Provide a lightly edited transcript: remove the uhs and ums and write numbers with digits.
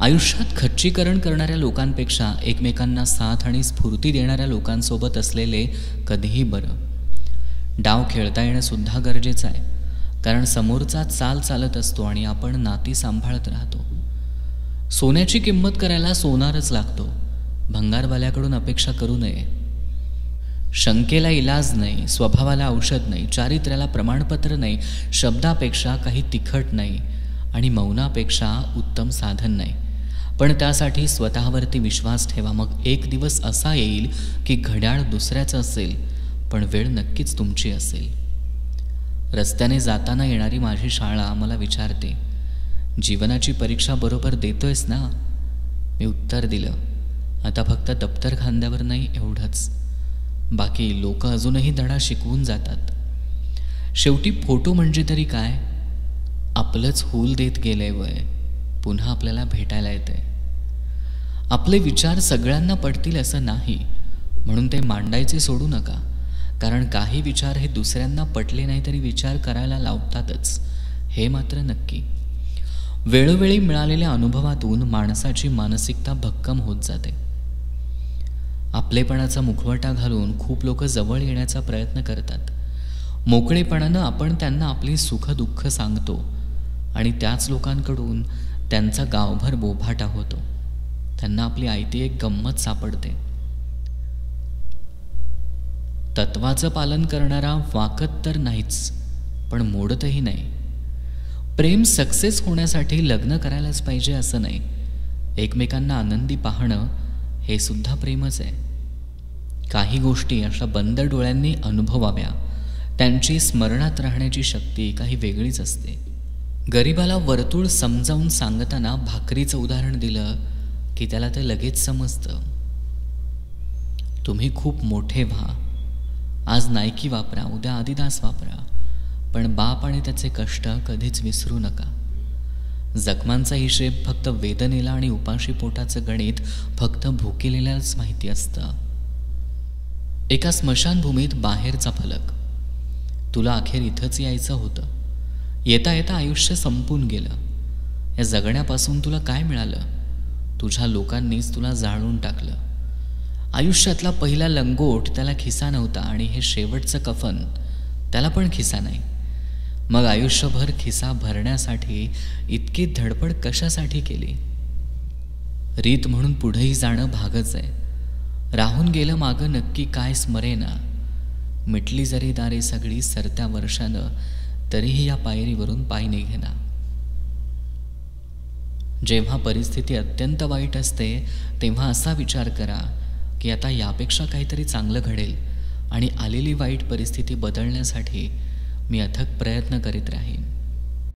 आयुष्यात खच्चीकरण करणाऱ्या लोकांपेक्षा एकमेकांना साथ आणि स्फूर्ती देणाऱ्या लोकांसोबत असलेले कधीही बरं. डाव खेळता येणंसुद्धा गरजेचं आहे, कारण समोरचा चाल चालत असतो आणि आपण नाती सांभाळत राहतो. सोन्याची किंमत करायला सोनारच लागतो, भंगारवाल्याकडून अपेक्षा करू नये. शंकेला इलाज नाही, स्वभावाला औषध नाही, चारित्र्याला प्रमाणपत्र नाही, शब्दापेक्षा काही तिखट नाही आणि मौनापेक्षा उत्तम साधन नाही. पण त्यासाठी स्वतःवरती विश्वास ठेवा. मग एक दिवस असा येईल की घड्याळ दुसऱ्याचं असेल, पण वेळ नक्कीच तुमची असेल. रस्त्याने जाताना येणारी माझी शाळा मला विचारते, जीवनाची परीक्षा बरोबर देतोयस ना? मी उत्तर दिलं, आता फक्त दप्तर खांद्यावर नाही एवढंच. बाकी लोक अजूनही धडा शिकवून जातात. शेवटी फोटो म्हणजे तरी काय? आपलंच हूल देत गेलंय वय, पुन्हा आपल्याला भेटायला येतंय. आपले विचार सगळ्यांना पटतील असं नाही, म्हणून ते मांडायचे सोडू नका. कारण काही विचार हे दुसऱ्यांना पटले नाही तरी विचार करायला लावतातच, हे मात्र नक्की. वेळोवेळी मिळालेल्या अनुभवातून माणसाची मानसिकता भक्कम होत जाते. आपलेपणाचा मुखवटा घालून खूप लोक जवळ येण्याचा प्रयत्न करतात. मोकळेपणानं आपण त्यांना आपली सुखदुःख सांगतो आणि त्याच लोकांकडून त्यांचा गावभर बोभाटा होतो. त्यांना आपली आयती एक गंमत सापडते. तत्वाचं पालन करणारा वाकत तर नाहीच, पण मोडतही नाही. प्रेम सक्सेस होण्यासाठी लग्न करायलाच पाहिजे असं नाही. एकमेकांना आनंदी पाहणं हे सुद्धा प्रेमच आहे. काही गोष्टी अशा बंद डोळ्यांनी अनुभवाव्या, त्यांची स्मरणात राहण्याची शक्ती काही वेगळीच असते. गरिबाला वर्तुळ समजावून सांगताना भाकरीचं उदाहरण दिलं की त्याला ते लगेच समजतं. तुम्ही खूप मोठे व्हा, आज नायकी वापरा, उद्या आदिदास वापरा, पण बाप आणि त्याचे कष्ट कधीच विसरू नका. जखमांचा हिशेब फक्त वेदनेला आणि उपाशी पोटाचं गणित फक्त भुकेलेल्याच माहिती असतं. एका स्मशानभूमीत बाहेरचा फलक, तुला अखेर इथंच यायचं होतं, येता येता आयुष्य संपून गेलं. या जगण्यापासून तुला काय मिळालं? तुझ्या लोकांनीच तुला जाळून टाकलं. आयुष्यातला पहिला लंगोट त्याला खिसा नव्हता आणि हे शेवटचं कफन त्याला पण खिसा नाही. मग आयुष्यभर खिसा भरण्यासाठी इतकी धडपड कशासाठी केली? रीत म्हणून पुढेही जाणं भागच आहे. राहून गेलं मागं नक्की काय स्मरेना. मिटली जरी दारे सगळी सरत्या वर्षानं, तरीही या पायरीवरून पाय निघेना. जेव्हा परिस्थिती अत्यंत वाईट असते तेव्हा असा विचार करा की आता यापेक्षा काहीतरी चांगलं घडेल आणि आलेली वाईट परिस्थिती बदलण्यासाठी मी अथक प्रयत्न करीत राहीन.